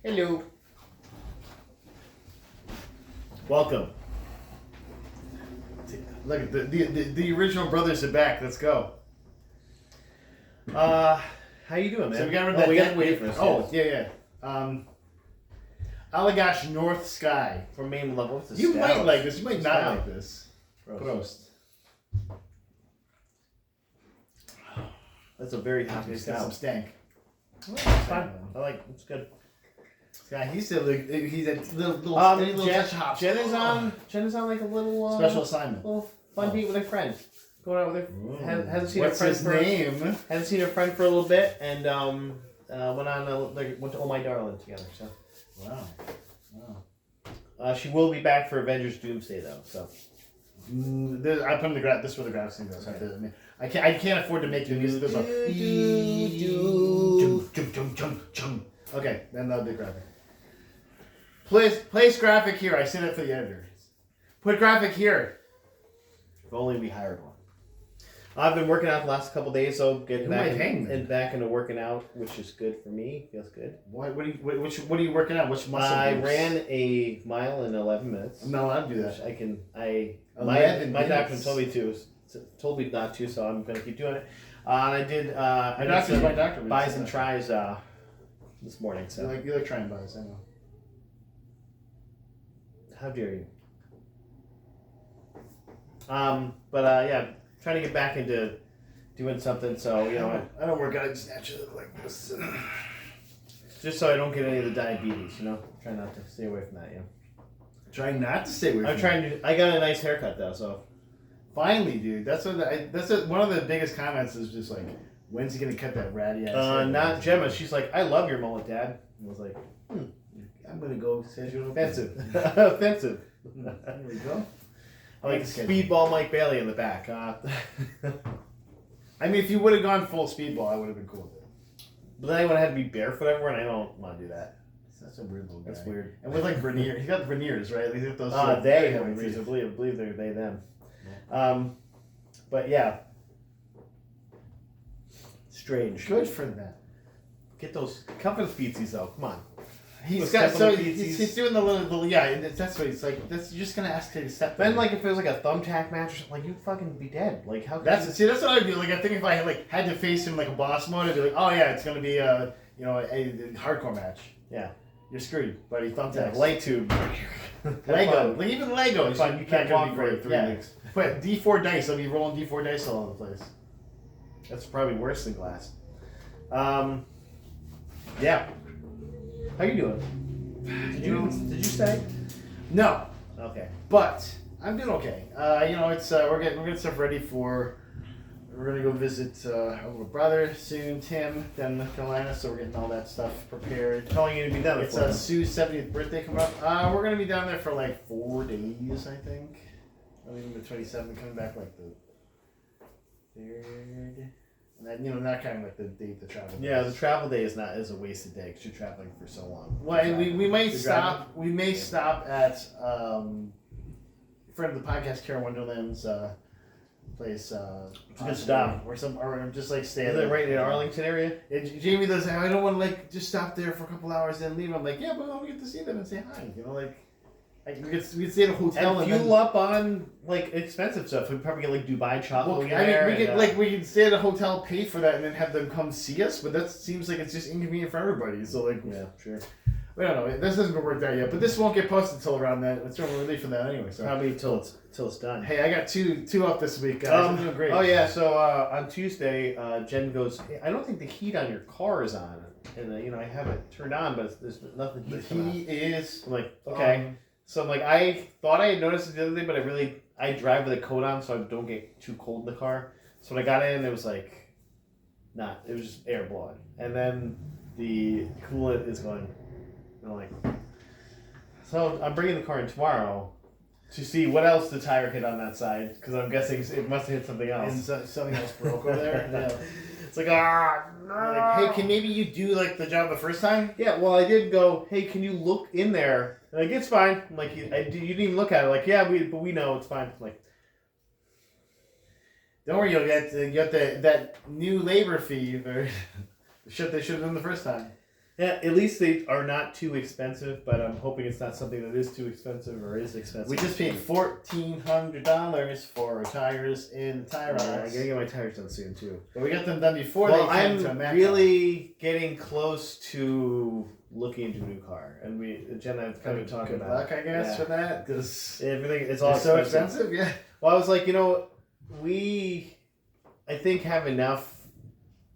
Hello. Welcome. Look, the original brothers are back. Let's go. How you doing, man? So we got rid of that. We got to wait for us. Yeah. Allagash North Sky. For main level. You might like this. You might not like this. Prost. That's a very happy It's got stout. some stank. It's fine. I like it. It's good. Yeah, he's a little touch hops. Jen is on like a little Special assignment. little fun date with a friend. Going out with her. Hasn't seen What's her friend his name? Hasn't seen her friend for a little bit, and went to Oh My Darling together. So. Wow. She will be back for Avengers Doomsday though. So. I put in the graph. This is where the graphics thing goes. Okay. I can't afford to make the music. There's okay, then the graphic. Place graphic here. I say that for the editor. Put graphic here. If only we hired one. I've been working out the last couple days, so getting back into working out, which is good for me. Feels good. What are you working out? Which muscle? I groups? ran a mile in 11 minutes. I'm not allowed to do that. My doctor told me not to, so I'm gonna keep doing it. And I did. I did some my doctor. buys and tries this morning. So you like trying buys, I know. How dare you? Yeah, trying to get back into doing something. So I don't work out. I just naturally look like this. Just so I don't get any of the diabetes. Try not to stay away from that. Try not to stay away. I'm trying to. I got a nice haircut though, so. Finally, dude. That's one of the biggest comments is just like, when's he gonna cut that ratty ass? Not Gemma. She's like, I love your mullet, Dad. I was like, I'm gonna go say you offensive. Offensive. There we go. I like Speedball Mike Bailey in the back. I mean, if you would have gone full Speedball, I would have been cool with it. But then I would have had to be barefoot everywhere, and I don't want to do that. That's a weird little guy. That's weird. And with like veneers, he got the veneers, right? He's got those. They have veneers. I believe they're they them. But yeah. Strange. Good for that. Get those cover the feetsies though. Come on. He's doing the little that's what he's like. You're just gonna ask him to step. Then if it was like a thumbtack match or something, like you'd fucking be dead. Like how? That's what I'd do. Like I think if I had to face him like a boss mode, I'd be like, oh yeah, it's gonna be a hardcore match. Yeah. You're screwed, buddy. Thumbtacks. Light tube. Lego. Like even Lego. You can't walk for 3 weeks. But D4 dice. I'll be rolling D4 dice all over the place. That's probably worse than glass. Yeah. How you doing? Did you stay? No. Okay. But I'm doing okay. It's we're getting stuff ready for. We're gonna go visit our little brother soon, Tim, down in North Carolina. So we're getting all that stuff prepared. How long are you gonna be down there for? It's Sue's 70th birthday coming up. We're gonna be down there for like 4 days, I think. I'm leaving the 27th, coming back like the 3rd. And then not kind of like the date the travel. Yeah, the travel day is a wasted day because you're traveling for so long. Well, and we may stop. We may stop at friend of the podcast, Karen Wonderland's place. Good stop. Or just like stay. Is it right in the Arlington area? Jamie does. I don't want to just stop there for a couple hours and leave. I'm like, yeah, but we get to see them and say hi. We could stay at a hotel and fuel up on expensive stuff. We'd probably get Dubai chocolate. We could stay at a hotel, pay for that, and then have them come see us. But that seems like it's just inconvenient for everybody. So yeah, sure. I don't know. This hasn't been worked out yet, but this won't get posted until around that. It's when we're ready for that anyway. So probably till it's done. Hey, I got two up this week, guys. I'm doing great. Oh yeah. So on Tuesday, Jen goes, hey, I don't think the heat on your car is on, and I have it turned on, but there's nothing. The heat is. I'm like, okay. So I'm like, I thought I had noticed it the other day, but I drive with a coat on so I don't get too cold in the car. So when I got in, it was it was just air blowing. And then the coolant is going, so I'm bringing the car in tomorrow to see what else the tire hit on that side, because I'm guessing it must have hit something else. And something else broke over there? Yeah. It's like, hey, can maybe you do the job the first time? Yeah, well, I did go, hey, can you look in there? Like, it's fine. I'm like, you didn't even look at it. Like, yeah, but we know it's fine. I'm like, don't worry, you'll get that new labor fee for the shit they should have done the first time. Yeah, at least they are not too expensive, but I'm hoping it's not something that is too expensive or is expensive. We just paid $1,400 for tires in tie rods. I gotta get my tires done soon too. But we got them done before Well, they came to a I'm Mac really getting close to looking into a new car, and Jen and I have kind of been talking Good about. luck, I guess, for that, because everything it's all so expensive. expensive. Yeah. Well, I was like, I think have enough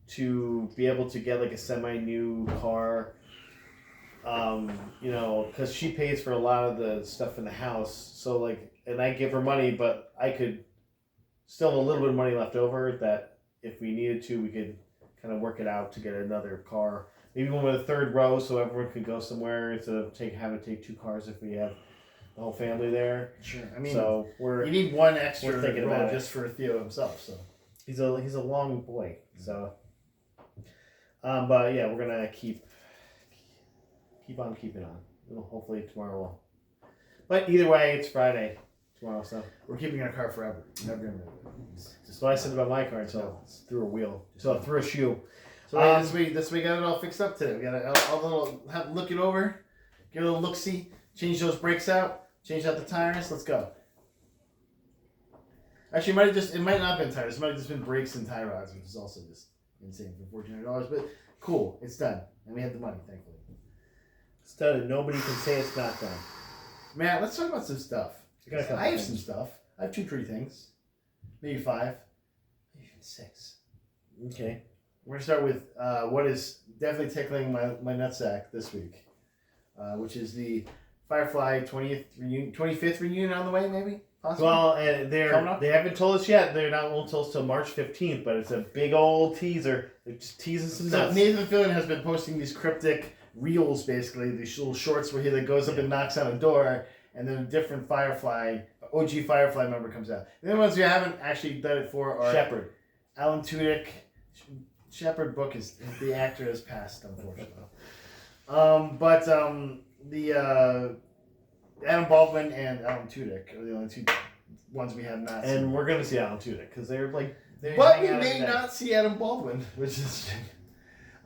to be able to get like a semi-new car. Because she pays for a lot of the stuff in the house, so like, and I give her money, but I could still have a little bit of money left over that if we needed to, we could kind of work it out to get another car, maybe one with a third row, so everyone could go somewhere instead of having to take two cars if we have the whole family there. Sure. I mean, so you need one extra thinking row about just for Theo himself. So he's a long boy. So, but yeah, we're gonna keep on keeping on. Hopefully tomorrow will. But either way, it's Friday tomorrow, so we're keeping our car forever. Never gonna move it. Just what I said about my car until it's through a wheel, so through a shoe. So this week got it all fixed up today. We got look it over, give it a little look see, change those brakes out, change out the tires. Let's go. Actually, it might not have been tires. It might have just been brakes and tie rods, which is also just insane for $1,400. But cool, it's done, and we have the money, thankfully. It's done, and nobody can say it's not done. Matt, let's talk about some stuff. I have some stuff. I have 2-3 things, maybe 5, maybe even 6. Okay. We're gonna start with what is definitely tickling my nutsack this week, which is the Firefly 25th reunion on the way, maybe. Possibly? Well, and they haven't told us yet. They're not going to tell us till March 15th, but it's a big old teaser. They're just teasing some nuts. Nathan Fillion has been posting these cryptic reels, basically these little shorts where he goes up and knocks on a door, and then a different Firefly, OG Firefly member comes out. The only ones we haven't actually done it for are Shepard, Alan Tudyk. Shepard Book the actor has passed, unfortunately. The Adam Baldwin and Alan Tudyk are the only two ones we have not seen. And we're gonna see Alan Tudyk because they're like. But we may not see Adam Baldwin, which is.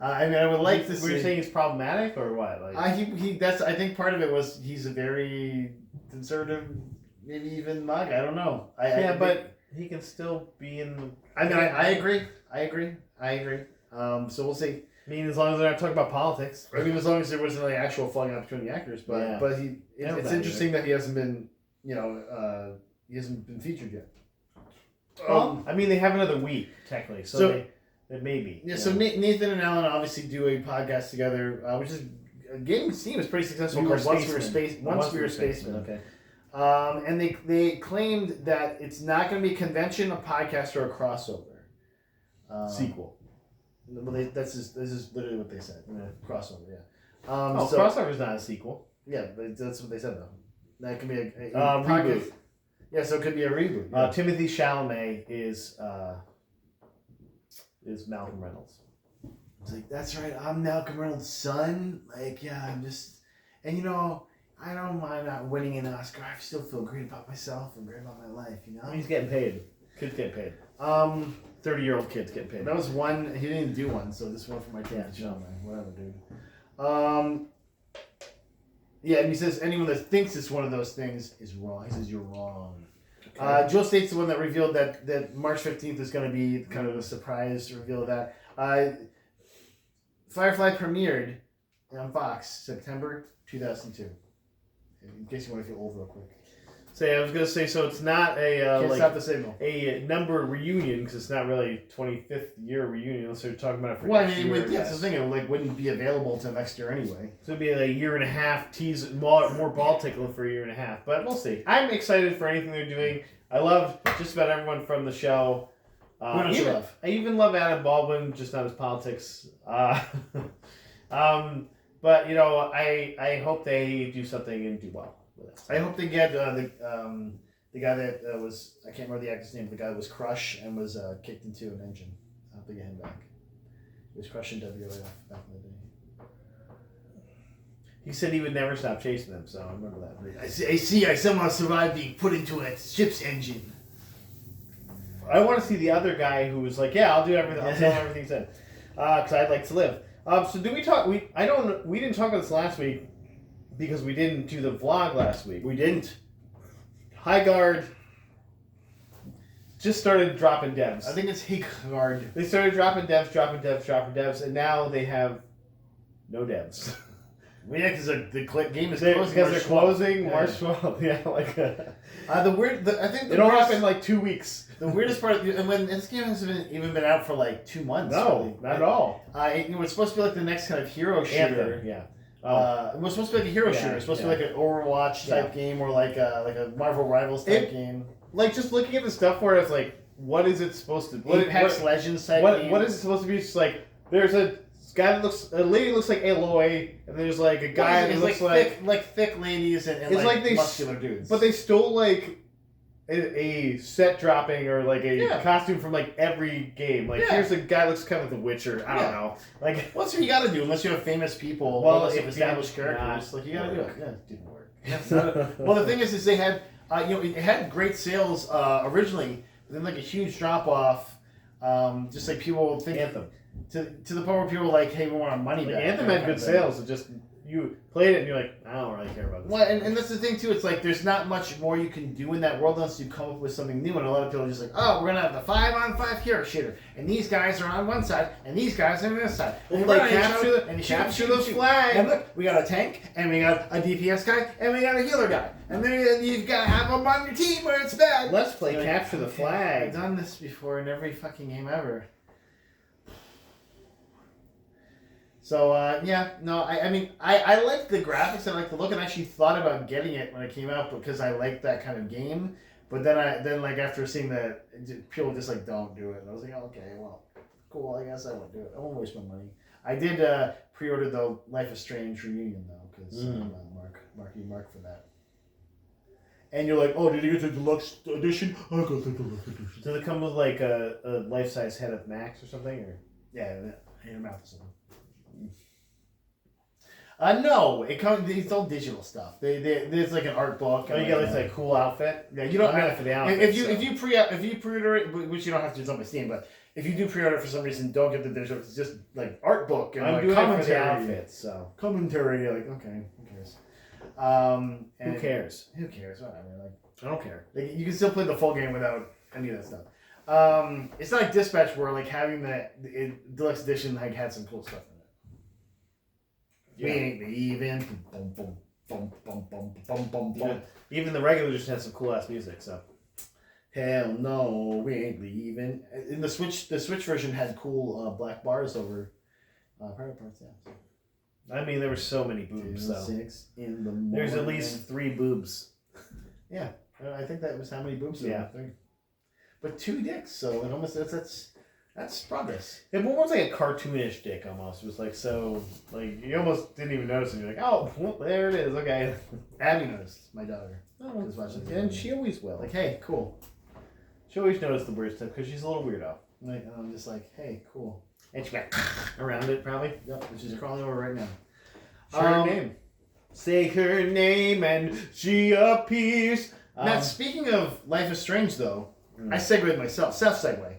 I would like to see. Were you saying he's problematic or what? Like, I think part of it was he's a very conservative, maybe even MAGA. I don't know. But he can still be in. I agree. So we'll see. I mean, as long as they're not talking about politics. I mean, as long as there wasn't actual falling out between the actors. But it's interesting that he hasn't been featured yet. I mean, they have another week technically, so they maybe. Yeah. So Nathan and Alan obviously do a podcast together, which is getting seen was pretty successful. Once we were spacemen. Okay. And they claimed that it's not going to be a convention, a podcast, or a crossover. Sequel. Well, this is literally what they said. Yeah. Crossover, yeah. Crossover is not a sequel. Yeah, that's what they said though. That could be a reboot. Yeah, so it could be a reboot. Yeah. Timothy Chalamet is Malcolm Reynolds. It's like, that's right, I'm Malcolm Reynolds' son. Like, yeah, I'm just, and I don't mind not winning an Oscar. I still feel great about myself and great about my life. He's getting paid. Kids getting paid. 30-year-old kids getting paid. That was one. He didn't do one, so this one for my kid. Yeah, whatever, dude. Yeah, and he says anyone that thinks it's one of those things is wrong. He says you're wrong. Okay. Joe State's the one that revealed that March 15th is going to be kind of a surprise reveal of that. Firefly premiered on Fox September 2002. In case you want to feel old real quick. I was gonna say, so it's not Can't stop the signal. A number reunion because it's not really 25th year reunion. Unless they're talking about it for next year. That's the thing. It wouldn't be available until next year anyway. So it'd be a year and a half tease, more ball tickling for a year and a half. But we'll see. I'm excited for anything they're doing. I love just about everyone from the show. Who don't you love? I even love Adam Baldwin, just not his politics. But I hope they do something and do well. I hope they get the guy that was, I can't remember the actor's name, the guy that was Crush and was kicked into an engine. I hope they get him back. He was Crush in WAF back in the day. He said he would never stop chasing them, so I remember that. I see, I somehow survived being put into a ship's engine. I want to see the other guy who was like, yeah, I'll do everything. I'll tell him everything he said. Because I'd like to live. So do we talk? We didn't talk about this last week because we didn't do the vlog last week. We didn't. High Guard just started dropping devs. I think it's Higard. They started dropping devs, and now they have no devs. Yeah, because the game is Because closing. they're closing March 12th. 12th. Yeah, like I think it all happened in like 2 weeks. The weirdest part, and when this game hasn't even been out for like 2 months. No, really. not at all. It was supposed to be like the next kind of hero shooter. Anthem, yeah. It was supposed to be like a hero shooter. It was supposed to be like an Overwatch type game or like a Marvel Rivals type game. Like just looking at the stuff where it's like, what is it supposed to be? Apex Legends type game. What is it supposed to be? It's like there's a guy that a lady looks like Aloy, and there's like a guy that looks like thick ladies and it's like they muscular dudes. But they stole like a set dropping or like a costume from like every game. Like here's a guy that looks kind of like The Witcher. I don't know. Like what's what you got to do unless you have famous people. Well, if established characters, like you got to do it. Yeah, it didn't work. Well, the thing is they had it had great sales originally, but then like a huge drop off. Just like people think Anthem. To the point where people were like, hey, we want our money back. Anthem had good sales. It just you played it and you're like, I don't really care about this. Well, and that's the thing too. It's like there's not much more you can do in that world unless you come up with something new. And a lot of people are just like, oh, we're gonna have the 5-on-5 hero shooter, and these guys are on one side, and these guys are on this side. And like capture the flag. And look, we got a tank, and we got a DPS guy, and we got a healer guy, and then you've got to have them on your team where it's bad. Let's play capture the flag. I've done this before in every fucking game ever. So, I mean, I like the graphics, I like the look, and I actually thought about getting it when it came out because I like that kind of game. But then after seeing that, people just like, don't do it. And I was like, oh, okay, well, cool, I guess I won't do it. I won't waste my money. I did pre-order the Life is Strange Reunion, though, because I'm Mark for that. And you're like, oh, did you get the deluxe edition? I got the deluxe edition. Does it come with like a life-size head of Max or something? Or yeah, in your mouth or something. No, it's all digital stuff. There's like an art book. Oh, you get like a cool outfit. Yeah, you don't. I'm for the outfit. If you pre-order it, which you don't have to do on my Steam, but if you do pre-order it for some reason, don't get the digital. It's just like art book and I'm doing commentary. it for the outfits, so commentary. You're like, okay, who cares? Who cares? Who cares? Whatever. Like, I don't care. Like, you can still play the full game without any of that stuff. It's not like Dispatch where like having the deluxe edition like had some cool stuff in it. We ain't leaving. Boom, boom, boom, boom, boom, boom, boom, boom. Even the regular just has some cool ass music. So, hell no, we ain't leaving. In the Switch version had cool black bars over private parts. Yeah. I mean, there were so many boobs. So 6 in the morning. There's at least 3 boobs. Yeah, I think that was how many boobs. Yeah, 3. But 2 dicks. So it almost that's progress. It was like a cartoonish dick almost. It was like so, like you almost didn't even notice it. You're like, oh, well, there it is. Okay. Abby noticed, my daughter. Oh, and she always will. Like, hey, cool. She always noticed the weird stuff because she's a little weirdo. Like, and I'm just like, hey, cool. And she got around it probably. Yep, she's crawling over right now. Say her name. Say her name and she appears. Now, speaking of Life is Strange, though, I segued myself. Self-segue.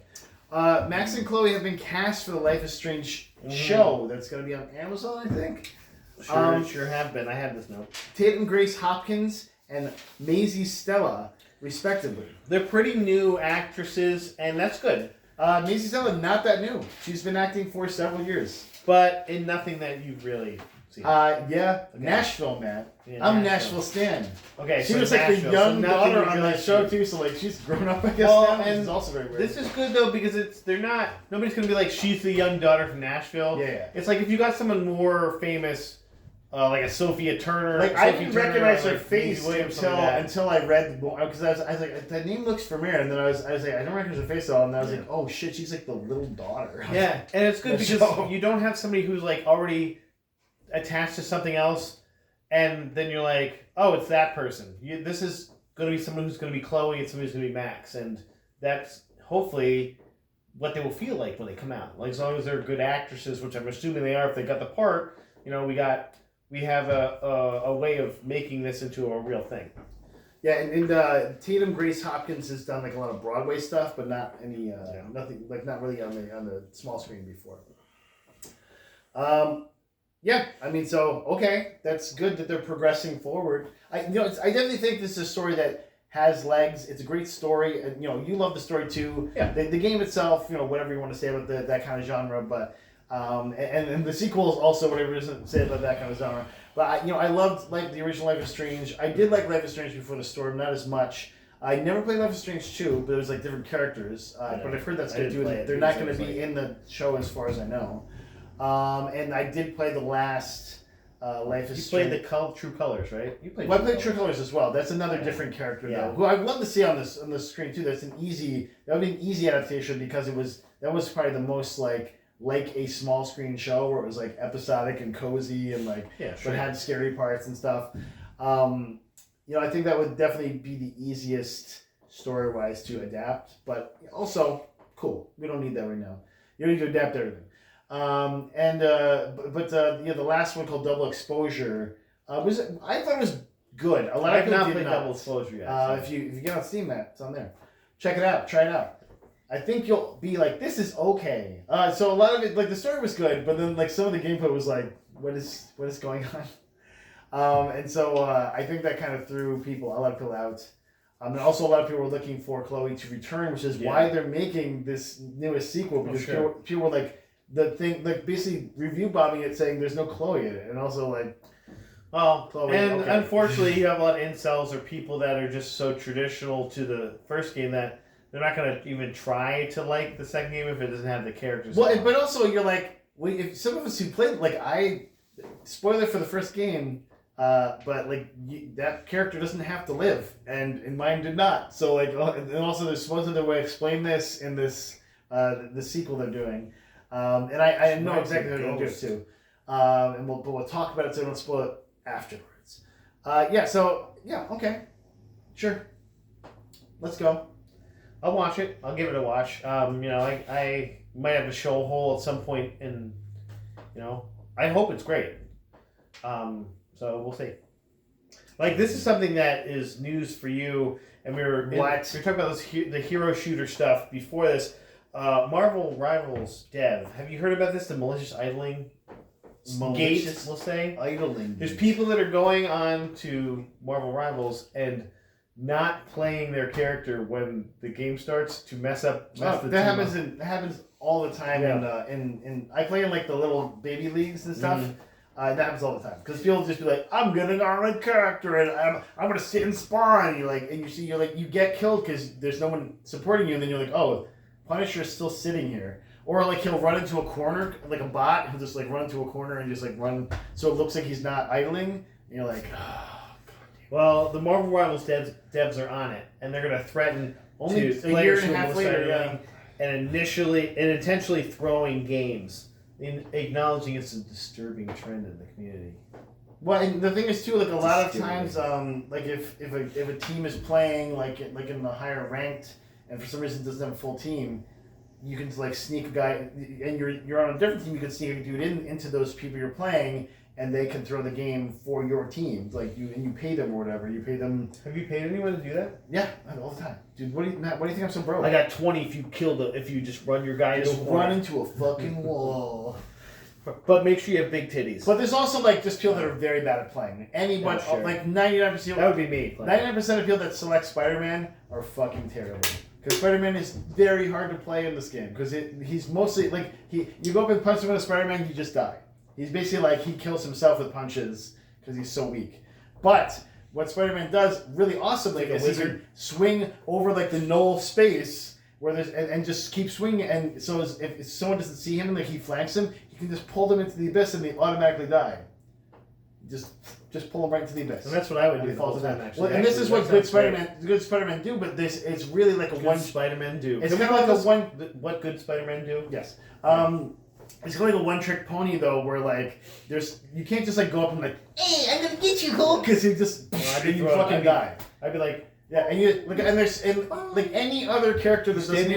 Max and Chloe have been cast for the Life is Strange show that's going to be on Amazon, I think. Sure have been. I had this note. Tatum Grace Hopkins and Maisie Stella, respectively. They're pretty new actresses, and that's good. Maisie Stella, not that new. She's been acting for several years. But in nothing that you've really seen. Yeah. Okay. Nashville, Matt. Yeah, I'm Nashville Stan. Okay, she was like the young daughter on that show too, so like she's grown up, I guess. Well, now, and she's also very weird. This is good though because nobody's gonna be like she's the young daughter from Nashville. Yeah. It's like if you got someone more famous, like a Sophia Turner. Like I didn't recognize her face until I read the because I was like that name looks familiar, and then I was like I don't recognize her face at all, and I was like, oh shit, she's like the little daughter. Yeah, and it's good because you don't have somebody who's like already attached to something else. And then you're like, oh, it's that person. This is going to be someone who's going to be Chloe and somebody who's going to be Max. And that's hopefully what they will feel like when they come out. Like, as long as they're good actresses, which I'm assuming they are if they got the part, we have a way of making this into a real thing. Yeah, and Tatum Grace Hopkins has done like a lot of Broadway stuff, but not any, nothing, like not really on the small screen before. Yeah, I mean, so okay, that's good that they're progressing forward. I I definitely think this is a story that has legs. It's a great story, and you love the story too. Yeah. The game itself, whatever you want to say about that kind of genre, but and the sequel is also whatever you want to say about that kind of genre. But I loved like the original Life is Strange. I did like Life is Strange before the story, not as much. I never played Life is Strange 2, but it was like different characters. But I've heard that's good too. They're not going to be in the show as far as I know. And I did play the last Life is Strange. You played the True Colors, right? You played. Well, I played True Colors as well. That's another different character though, who I'd love to see on the screen too. That would be an easy adaptation because that was probably the most like a small screen show where it was like episodic and cozy and like but had scary parts and stuff. I think that would definitely be the easiest story-wise to adapt, but also cool. We don't need that right now. You don't need to adapt everything. The last one called Double Exposure I thought it was good. A lot of people did not. Double Exposure yet. If you get on Steam, Matt, it's on there. Check it out. Try it out. I think you'll be like, this is okay. So a lot of it, like the story was good, but then like some of the gameplay was like, what is going on? And so I think that kind of threw a lot of people out. And also a lot of people were looking for Chloe to return, which is why they're making this newest sequel, because people were like, basically review bombing it, saying there's no Chloe in it, and also like, Chloe. And unfortunately, you have a lot of incels or people that are just so traditional to the first game that they're not going to even try to like the second game if it doesn't have the characters. Well, but also you're like, if some of us who played, spoiler for the first game, but that character doesn't have to live, and mine did not. So and also there's supposedly a way to explain this in this the sequel they're doing, and I know exactly how they're going to do it too, and we'll talk about it so I don't spoil it afterwards. Okay, sure, let's go. I'll watch it. I'll give it a watch. I might have a show hole at some point, and I hope it's great. So we'll see. This is something that is news for you, and we were talking about the hero shooter stuff before this. Marvel Rivals dev. Have you heard about this? The malicious idling gate, we'll say. Idling. There's people that are going on to Marvel Rivals and not playing their character when the game starts to mess the that happens. That happens all the time. Yeah. And I play in the little baby leagues and stuff. That happens all the time because people just be like, "I'm gonna on a character and I'm gonna sit and spawn." And you get killed because there's no one supporting you, and then you're like, "Oh, Punisher's still sitting here." Or he'll run into a corner like a bot. He'll just run into a corner and just run so it looks like he's not idling. And you're like, oh. Well, the Marvel Rivals devs are on it, and they're going to threaten only a year and a half later, and intentionally throwing games, acknowledging it's a disturbing trend in the community. Well, and the thing is too, a lot of times, if a team is playing in the higher ranked, and for some reason doesn't have a full team, you can sneak a guy, and you're on a different team. You can sneak a dude into those people you're playing. And they can throw the game for your team, you pay them or whatever. You pay them. Have you paid anyone to do that? Yeah, all the time, dude. Matt, what do you think I'm so broke? I got 20 if you just run your guy into a run into a fucking wall. But make sure you have big titties. But there's also just people that are very bad at playing. Anyone 99%. That would be me. 99% of people that select Spider-Man are fucking terrible. Because Spider-Man is very hard to play in this game because he's mostly you go up and punch him with a Spider-Man, you just die. He's basically he kills himself with punches because he's so weak. But what Spider-Man does really awesomely is he can swing over the null space where there's and just keep swinging. And so if someone doesn't see him and he flanks him, he can just pull them into the abyss and they automatically die. Just pull them right into the abyss. And that's what I would do the whole time, actually. Well, and this is what good Spider-Man do. But it's really a good one Spider-Man do. It's kind of a one. What good Spider-Man do? Yes. It's kind of a one-trick pony though, where you can't just go up and hey, I'm gonna get you, Hulk, because you just you fucking die. I'd be like, yeah, and any other character that doesn't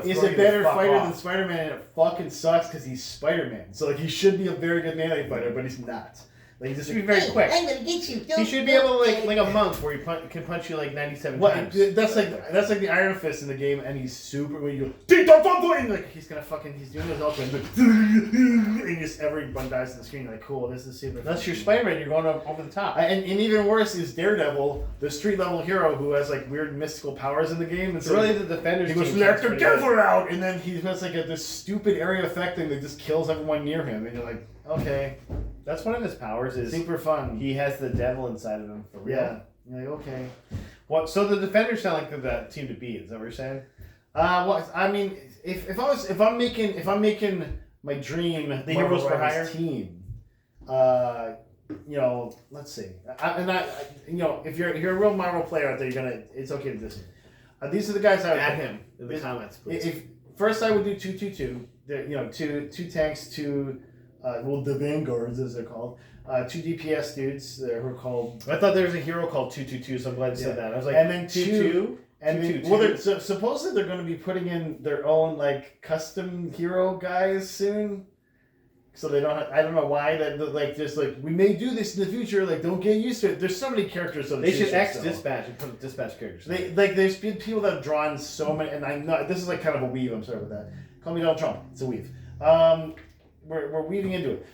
is a better fighter than Spider-Man, and it fucking sucks because he's Spider-Man. So he should be a very good melee fighter, but he's not. Like, just should be very quick. I'm gonna get you. He should be able to like a monk where he can punch you like 97 times. That's like the Iron Fist in the game, and he's super. When you go, and like he's doing his ultimate, and just everyone dies on the screen. Like, cool, this is super. That's your Spider-Man. You're going over the top. And even worse is Daredevil, the street level hero who has like weird mystical powers in the game. And so really, the Defenders. He goes, "Let the devil out," and then he has like this stupid area effect thing that just kills everyone near him, and you're like, okay. That's one of his powers. Is super fun. He has the devil inside of him for real. Yeah. You're like, okay. What? So the Defenders sound like the team to beat. Is that what you're saying? Well, I mean, if I'm making my dream the Heroes for Hire team, you know, let's see. You know, if you're a real Marvel player out there, it's okay to diss me. These are the guys I would add him in the comments, please. First, I would do 2-2-2. You know, two tanks, the Vanguards as they're called. 2 DPS dudes who are called. I thought there was a hero called 2-2-2, so I'm glad you said that. I was like, and then 2-2. And then, well, supposedly they're going to be putting in their own like custom hero guys soon. So they don't. I don't know why that like just like we may do this in the future. Like don't get used to it. There's so many characters. They should dispatch and put dispatch characters. There's been people that have drawn so many, and I'm not. This is like kind of a weave. I'm sorry about that. Call me Donald Trump. It's a weave. We're weaving into it.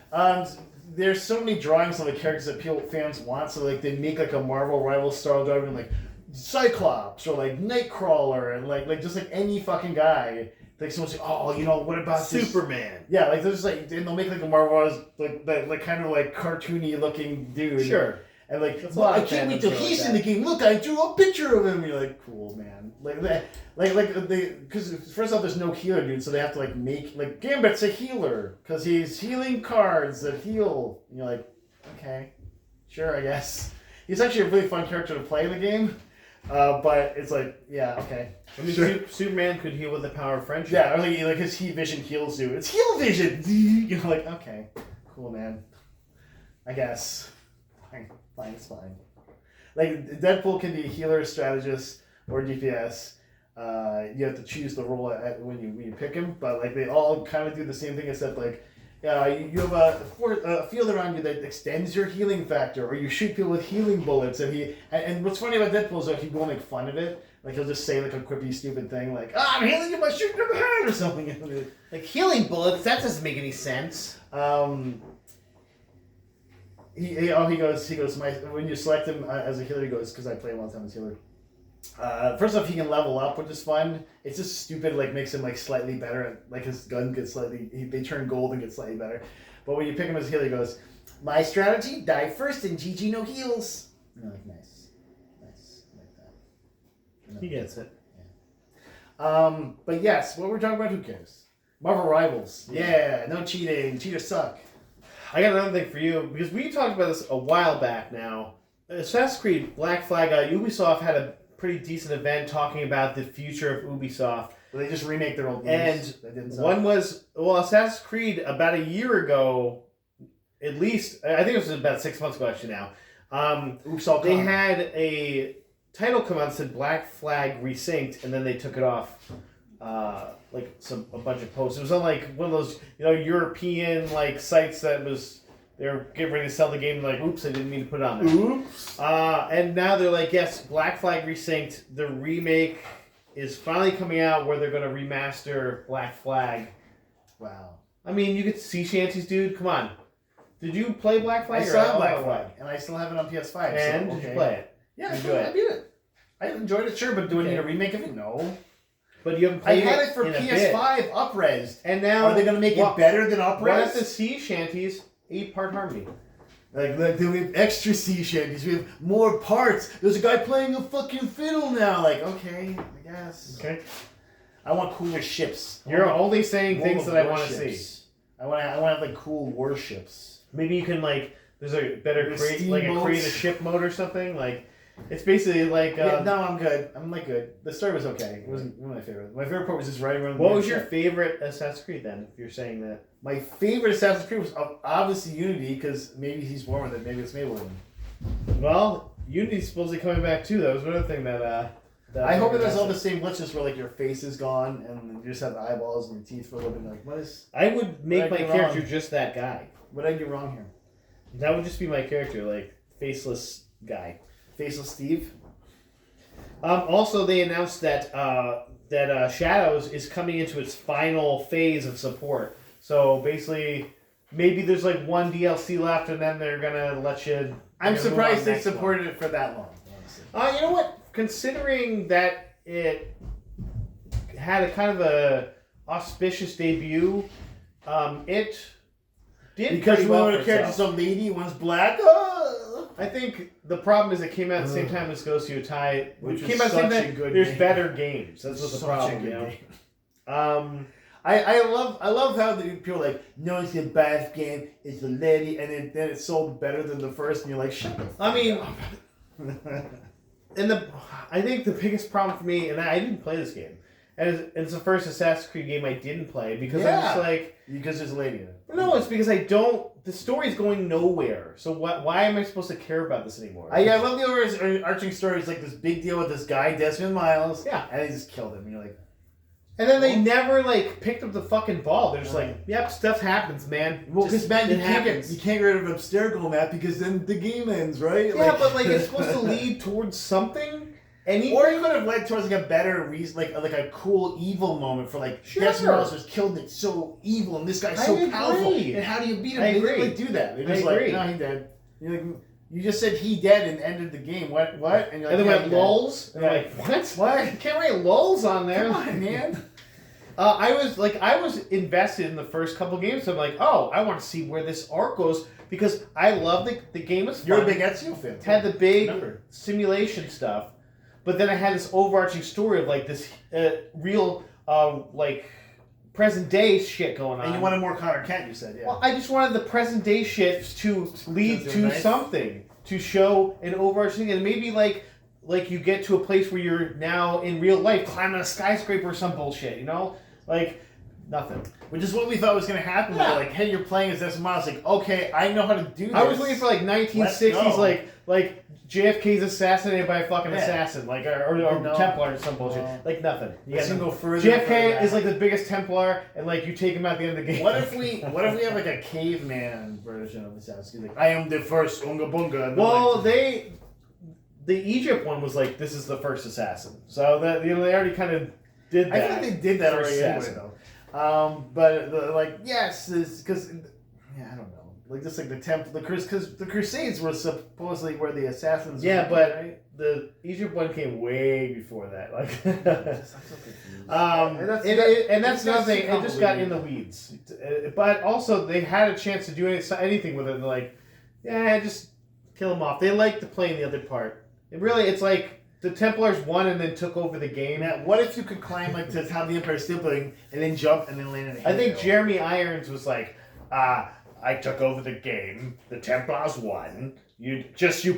There's so many drawings of the characters that fans want. So like they make like a Marvel rival style drawing like Cyclops or like Nightcrawler and like just like any fucking guy. Like someone say, oh, you know, what about Superman? This? Yeah, like there's like, and they'll make like a Marvel like kind of like cartoony looking dude. Sure. And like, well, I can't wait till he's in the game. Look, I drew a picture of him. And you're like, cool, man. Because first off, there's no healer, dude. So they have to like make like Gambit's a healer because he's healing cards that heal. And you're like, okay, sure, I guess. He's actually a really fun character to play in the game. But it's like, yeah, okay. I mean, sure. Superman could heal with the power of friendship. Yeah, or like his heat vision heals you. It's heal vision. You're like, okay, cool, man. I guess. Fine, it's fine. Like Deadpool can be a healer, strategist, or DPS. You have to choose the role when you pick him, but like they all kind of do the same thing, except like you have a field around you that extends your healing factor, or you shoot people with healing bullets. And what's funny about Deadpool is like he won't make fun of it. Like he'll just say like a quippy stupid thing like, I'm healing you by shooting in the head or something. Like healing bullets, that doesn't make any sense. He goes when you select him as a healer, he goes, because I play a long time as healer. First off, he can level up, which is fun. It's just stupid, like makes him like slightly better. Like his gun gets they turn gold and get slightly better. But when you pick him as a healer, he goes, my strategy: die first and GG no heals. And you're like, nice, I like that. He gets it. Yeah. But yes, what we're talking about, who cares? Marvel Rivals. Yeah, no cheating. Cheaters suck. I got another thing for you, because we talked about this a while back now. Assassin's Creed Black Flag, Ubisoft had a pretty decent event talking about the future of Ubisoft. Well, they just remake their old games. And one was, Assassin's Creed about a year ago, at least, I think it was about 6 months ago actually now, Ubisoft they had a title come out that said Black Flag Resynced, and then they took it off. A bunch of posts. It was on like one of those, European like sites that was they were getting ready to sell the game. Like, oops, I didn't mean to put it on there. Oops. And now they're like, yes, Black Flag Resynced. The remake is finally coming out where they're going to remaster Black Flag. Wow. I mean, you get sea shanties, dude. Come on. Did you play Black Flag? I still have Black Flag, and I still have it on PS5. And did you play it? Yeah, I beat it. I enjoyed it, sure, but do I need a remake of it? No. But you haven't played it. I had it for PS5 up-resed. And now are they going to make it better than up-resed? What if the sea shanties 8-part harmony? Like we have extra sea shanties. We have more parts. There's a guy playing a fucking fiddle now. Like, okay, I guess. Okay. I want cooler ships. You're only saying things that I want to see. I want to have like cool warships. Maybe you can there's a better create a ship mode or something like. It's basically like... no, I'm good. I'm good. The story was okay. It wasn't one of my favorites. My favorite part was just riding around the What was your favorite Assassin's Creed then, if you're saying that? My favorite Assassin's Creed was obviously Unity, because maybe he's born with it. Maybe it's Maybelline. Well, Unity's supposedly coming back too. That was another thing that I hope it has all the same glitches where like your face is gone and you just have the eyeballs and your teeth for a little bit. Like, what is... I would make my character just that guy. What did I do wrong here? That would just be my character, like faceless guy. Faceless Steve. Also, they announced that Shadows is coming into its final phase of support. So basically, maybe there's like one DLC left, and then they're gonna let you. I'm surprised they supported it for that long. Honestly. You know what? Considering that it had a kind of a auspicious debut, it did because pretty you well want for a character itself. so lady, one's black. Oh! I think the problem is it came out at the same time as Ghost of Yotei, Which came is out at the same such a time. good There's game. better games. That's what the Such problem. a good You know. game. I love how the people are like, no, it's the best game, it's the lady, and then it's sold better than the first, and you're like, shut the fuck I mean, up. I think the biggest problem for me, and I didn't play this game, and it's the first Assassin's Creed game I didn't play because I'm just like, because there's a lady in it. no, it's because I don't. The story's going nowhere. So why am I supposed to care about this anymore? I love the overarching story. It's like this big deal with this guy, Desmond Miles, Yeah. and they just killed him. And you're like, And then they never like picked up the fucking ball. They're just like, yep, stuff happens, man. well, because Just- man, you it can't happens. get rid of Abstergo, Matt, because then the game ends, right? Yeah, but like it's supposed to lead towards something. Anything? Or it could have led towards like a better reason, like a cool evil moment for like Sure. Desmond Miles was killed and it's so evil and this guy's I so agree. powerful. And how do you beat him? I They agree. didn't like do that. They're I just agree. like, no, he dead. You're like, you just said he dead and ended the game. What? And you're like, And then yeah, went he dead. lulls. And Yeah. I'm like, what? What? You can't write lulls on there. Come on, man. I was invested in the first couple games. So I'm like, oh, I want to see where this arc goes because I love the game was fun. You're a big Ezio fan. It had the big Remember. simulation stuff, but then I had this overarching story of like this real like present day shit going on. And you wanted more Connor Kent, you said, yeah. Well, I just wanted the present day shit to lead Because to they're nice. something, to show an overarching, and maybe like you get to a place where you're now in real life climbing a skyscraper or some bullshit, you know, like nothing. Which is what we thought was going to happen. Yeah. We're like, hey, you're playing as Desmond Miles. Like, okay, I know how to do this. I was waiting for like 1960s, Let's go. like JFK's assassinated by a fucking Yeah. assassin, like or No. Templar or some bullshit, like nothing. You Let's got go nothing. further. and further JFK back. is like the biggest Templar, and like you take him at the end of the game. What if we have like a caveman version of Assassin's Creed? Like, I am the first Unga Bunga. And Well, like, the Egypt one was like, this is the first assassin. So that they already kind of did I that. think they did that First already anyway, assassin. though. But like, yes, because I don't know. Like just like because the Crusades were supposedly where the assassins. Yeah, were, but right? the Egypt one came way before that. Like, I'm so confused. and that's it's nothing. just It just got convoluted. in the weeds. But also, they had a chance to do anything with it. And they're like, yeah, just kill them off. They like to play in the other part. It's like the Templars won and then took over the game. Matt, what if you could climb like to the top of the Empire State Building and then jump and then land in a I think hill? Jeremy Irons was like, I took over the game. The Templars won. You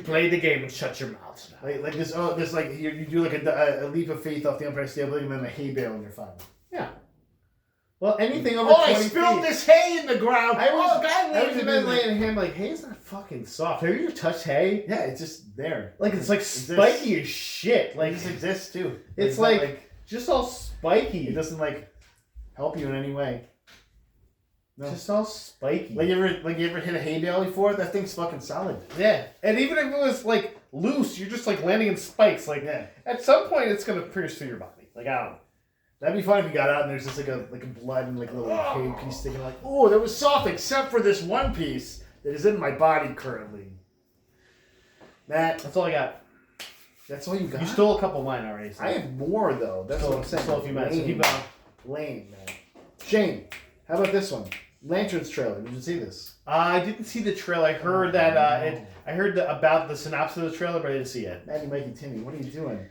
play the game and shut your mouth now. Like this like you do like a leap of faith off the Empire State Building and then a hay bale and you're fine. Yeah. Well, anything over Oh, 20 I spilled feet. this hay in the ground. I was landed been in the- laying hand like, hay's not fucking soft. Have you ever touched hay? Yeah, it's just there. Like it's like spiky as shit. Like Like this exists too. it's not like just all spiky. it doesn't like help you in any way. No. Just all spiky. Like you ever hit a hay bale before? That thing's fucking solid. Yeah, and even if it was like loose, you're just like landing in spikes. Like Yeah. at some point, it's gonna pierce through your body. Like I don't know. That'd be fun if you got out and there's just like a blood and like a little hay piece sticking. Like, oh, that was soft except for this one piece that is in my body currently. Matt, That's all I got. that's all you got. You stole a couple of mine already. So. I have more though. That's what I'm saying. Stole a few minutes. So Lame. keep going. Lame, man. Shane, how about this one? Lanterns trailer. Did you see this? I didn't see the trailer. I heard that I heard about the synopsis of the trailer, but I didn't see it. Maddie, Mikey, Timmy, what are you doing?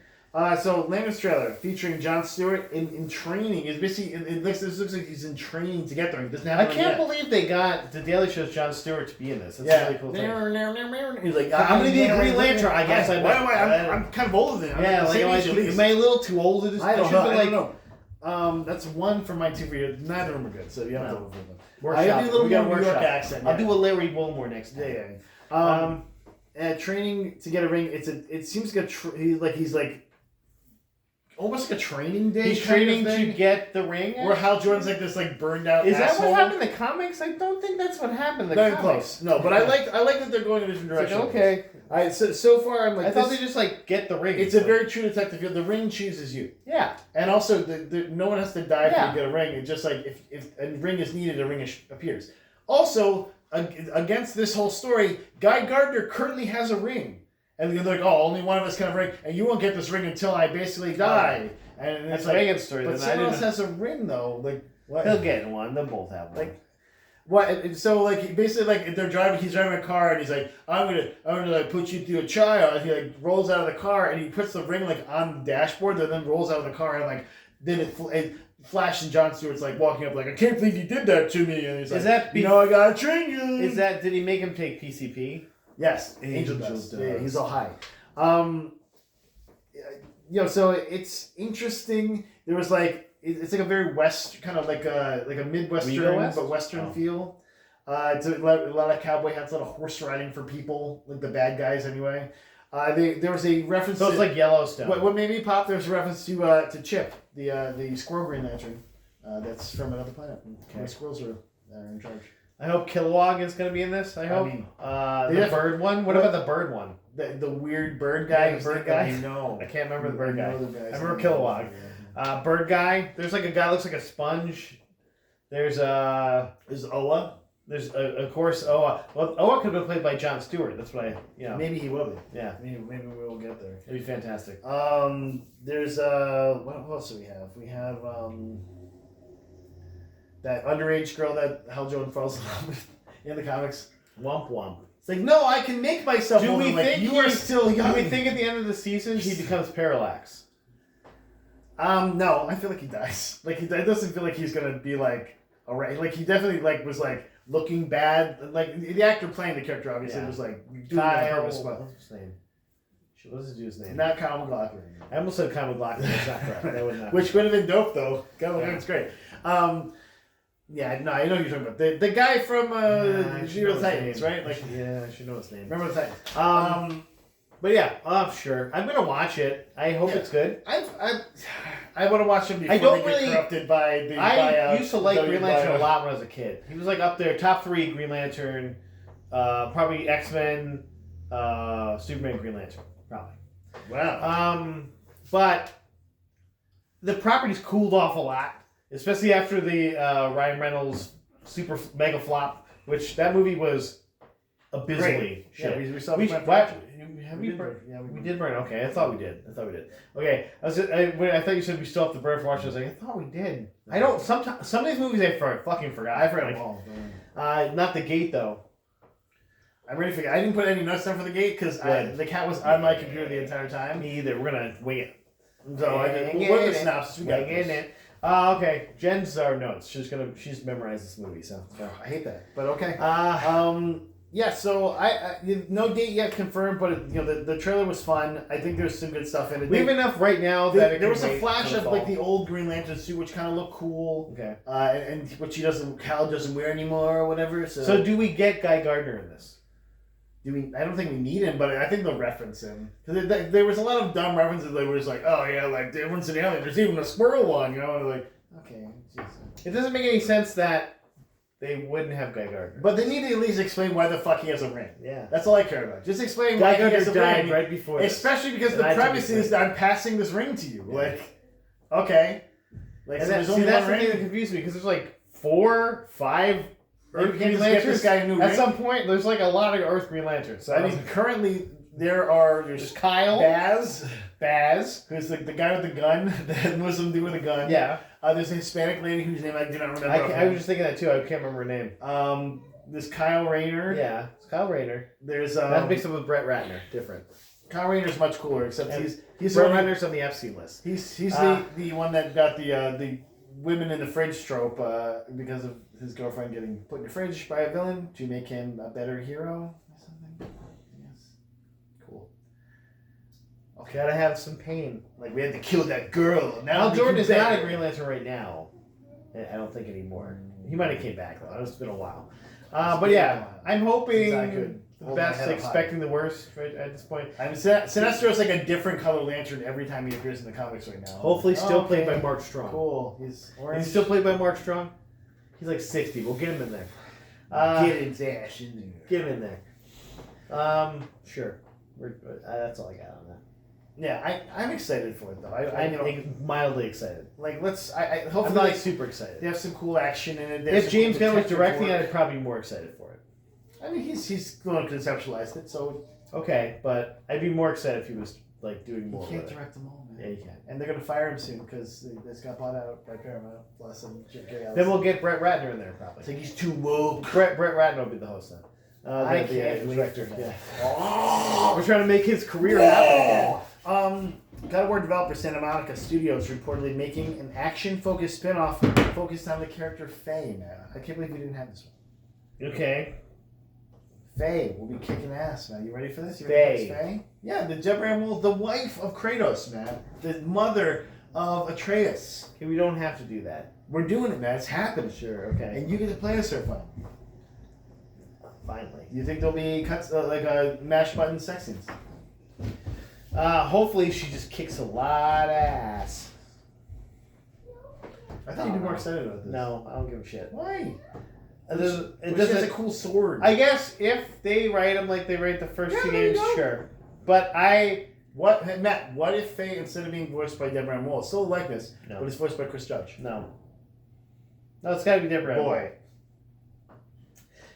So Lanterns trailer featuring Jon Stewart in training. It's basically this looks like he's in training to get there. He doesn't have. I it can't yet. believe they got the Daily Show's Jon Stewart to be in this. That's Yeah. a really cool thing. He's like, I'm gonna be a Green Lantern, I guess. I'm kind of older than him. Yeah, like am I a little too old to this? I don't should've know. been, I don't know. That's one for my 2 for you. Neither of them are good, so you have to No. over them. Workshop. I do a little We got more New York workshop. accent. I'll do a Larry Wilmore next time. Yeah. Training to get a ring. It seems like he's like almost like a training day. He's training to get the ring. Where Hal Jordan's like this like burned out. Is asshole. that what happened in the comics? I don't think that's what happened in the Not comics. close. No, but I like that they're going in a different direction. Like, okay. So far I'm like I thought they just like get the ring. It's a very true detective field. The ring chooses you. Yeah. And also no one has to die for you to get a ring. It's just like if a ring is needed, a ring appears. Also, against this whole story, Guy Gardner currently has a ring. And they're like, oh, only one of us can have a ring, and you won't get this ring until I basically die. And that's like, Megan's story. But someone else has a ring though. Like what? They'll get one. They'll both have one. Like what? So like basically like he's driving a car and he's like, I'm gonna like put you through a trial. And he like rolls out of the car and he puts the ring like on the dashboard. And then rolls out of the car and like then it Flash and Jon Stewart's like walking up like, I can't believe you did that to me. And he's like, I gotta train you. Did he make him take PCP? Yes, Angel does. Yeah, he's all high. So it's interesting. There was like it's like a very west kind of like a Midwestern but Western feel. It's a lot of cowboy hats, a lot of horse riding for people, like the bad guys anyway. There was a reference. So it's like Yellowstone. What made me pop? There's a reference to Chip, the squirrel Green Lantern. That's from another planet. Okay. The squirrels are in charge. I hope Kilowog is going to be in this. I hope. The bird one? What about the bird one? The weird bird guy? Yeah, bird guy? No. I can't remember the bird guy. I remember Kilowog. Yeah. Bird guy. There's like a guy looks like a sponge. There's Oa. There's of course Oa. Well, Oa could have been played by Jon Stewart. That's what Maybe he will be. Yeah. Maybe we will get there. It'd be fantastic. There's what else do we have? We have that underage girl that Hal Jordan falls in love with in the comics. Womp womp. It's like, no, I can make myself. Do we think you are still young? Do we think at the end of the season he becomes Parallax? No, I feel like he dies. Like it doesn't feel like he's gonna be like alright. Like he definitely like was like looking bad. Like the actor playing the character obviously was like doing that on purpose. What's his name? What's his dude's name? Not Kyle MacLachlan. I almost said Kyle MacLachlan. That's not correct. That would not. Which would have been dope though. Kyle MacLachlan's great. Yeah, no, I know who you're talking about. The guy from Zero Titans, right? Like, yeah, I should know his name. Remember the Titans. But yeah, sure. I'm gonna watch it. I hope it's good. I want to watch him before I don't they get corrupted by the. I used to like Green Lantern a lot when I was a kid. He was like up there, top 3 Green Lantern, probably X-Men, Superman, Green Lantern, probably. Wow. But the property's cooled off a lot. Especially after the Ryan Reynolds super mega flop, which that movie was abysmally shit. Yeah, we saw we did burn. Okay, I thought we did. Okay, I thought you said we still have to burn for watching. I was like, I thought we did. I don't. Sometimes some of these movies I fucking forgot. I forgot them all. Not The Gate though. I'm ready to forget. I didn't put any notes down for The Gate because the cat was on my computer the entire time. Me either. We're gonna wing it. So we'll the synopsis. We got it. Okay. Jen's our notes. She's memorized this movie, so I hate that. But okay. Yeah. So I no date yet confirmed, but the trailer was fun. I think there's some good stuff in it. We have enough right now that there was a flash of like the old Green Lantern suit, which kind of looked cool. Okay. And which Hal doesn't wear anymore or whatever. So do we get Guy Gardner in this? I don't think we need him, but I think they'll reference him. Because there was a lot of dumb references that were just like, oh yeah, like everyone's an alien. There's even a squirrel one, And like, okay. Jesus. It doesn't make any sense that they wouldn't have Guy Gardner. But they need to at least explain why the fuck he has a ring. Yeah. That's all I care about. Just explain Guy why Gardner he has a died ring. right before this. Especially because the premise is that I'm passing this ring to you. Yeah. Like, okay. Like, so that's the thing that confused me, because there's like 4, 5... Earth Green Lanterns. This guy a new At ring. some point, there's like a lot of Earth Green Lanterns. So I mean, currently there's Kyle, Baz, who's the guy with the gun, the Muslim dude with a gun. Yeah. There's a Hispanic lady whose name I do not remember. I was just thinking that too. I can't remember her name. There's Kyle Rayner. Yeah, it's Kyle Rayner. There's that mixed up with Brett Ratner. Different. Kyle Rayner's much cooler, except he's Brett Ratner's on the FC list. He's the one that got the women in the fridge trope because of his girlfriend getting put in the fridge by a villain to make him a better hero or something. Yes. Cool. Okay. Gotta have some pain. Like, we had to kill that girl. Now Hal Jordan is not a Green Lantern right now. I don't think anymore. He might have came back though. It's been a while. But yeah, I'm hoping the Hold my best, head up expecting the worst right at this point. I mean, Sinestro is like a different color lantern every time he appears in the comics right now. Hopefully, still played by Mark Strong. Cool. He's orange. He's still played by Mark Strong. He's like 60. We'll get him in there. Get his ass in there. Get him in there. Sure. That's all I got on that. Yeah, I'm excited for it though. I'm mildly excited. Like let's. I'm Hopefully not like, super excited. they have some cool action in it. If James Gunn was directing, I'd probably be more excited for it. I mean, he's going to conceptualize it, so Okay, but I'd be more excited if he was like doing more. you can't with it. direct them all, man. Yeah, you can. And they're going to fire him soon because this got bought out by Paramount. Plus some J.K. Then we'll get Brett Ratner in there probably. It's like he's too woke. Brett Ratner will be the host then. I the can't wait director. for that. Yeah. Oh! We're trying to make his career happen again. God of War developer Santa Monica Studios reportedly making an action-focused spin-off focused on the character Faye, man. I can't believe we didn't have this one. Okay. Faye will be kicking ass, man. You ready for this? You Faye. ready for this, Faye? Yeah, the Deborah Emerald, the wife of Kratos, man. The mother of Atreus. Okay, we don't have to do that. We're doing it, man. It's happening. Sure, okay. And you get to play as her finally. Finally. You think there'll be cuts like a mash button sex scenes? Hopefully she just kicks a lot of ass. I thought you'd be more excited about this. No, I don't give a shit. Why? It She has doesn't. a cool sword. I guess if they write them like they write the first two there you games, go. sure. But Matt, what if Faye, instead of being voiced by Deborah Moore, still a likeness, No. but it's voiced by Chris Judge? No, it's got to be Deborah. Boy.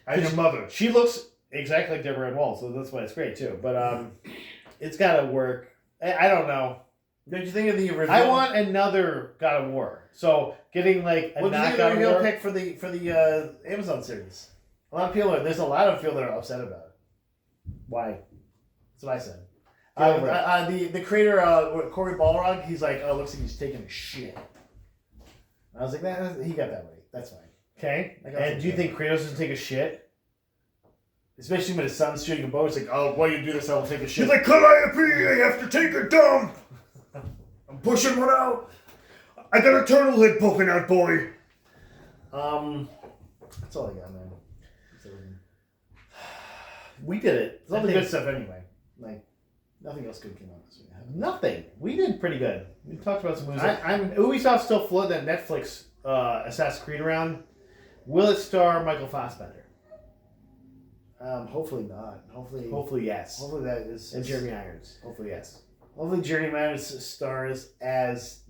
I'm your mother. She looks exactly like Deborah Ann Wall, so that's why it's great too. But it's got to work. I don't know. Don't you think of the original? I want another God of War. So getting like a What do you not think God of of the real War. pick for the Amazon series? There's a lot of people that are upset about it. Why? That's what I said. Get over it. The creator, Corey Balrog, he's like, oh, looks like he's taking a shit. I was like, he got that right. That's fine. Okay. I got And some do you shit. think Kratos doesn't take a shit? Especially when his son's shooting a bow, it's like, oh, while you do this, I will take a shit. He's like, Calliope, I have to take a dump. I'm pushing one out. I got a turtle head poking out, boy. That's all I got, man. We did it. It's all I the think- good stuff anyway. Like, nothing else good came out this week. Nothing. We did pretty good. We talked about some movies. I'm Ubisoft still floating that Netflix Assassin's Creed around. Will it star Michael Fassbender? hopefully not. Hopefully yes. Hopefully that is. And Jeremy Irons. Hopefully yes. Hopefully Jeremy Irons stars as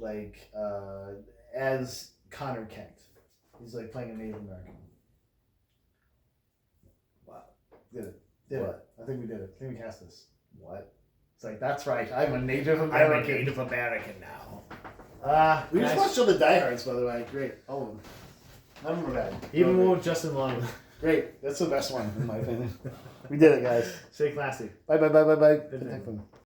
as Connor Kent. He's like playing a Native American. Wow. Did it. What? I think we did it. I think we cast this. What? It's like, that's right. I'm a Native American. American now. We just Guys, watched all the diehards, by the way. Great. All of them. None of them are bad. even They're all more with Justin Long. great. Great. That's the best one, in my opinion. We did it, guys. Stay classy. Bye, bye, bye, bye, bye. Good night.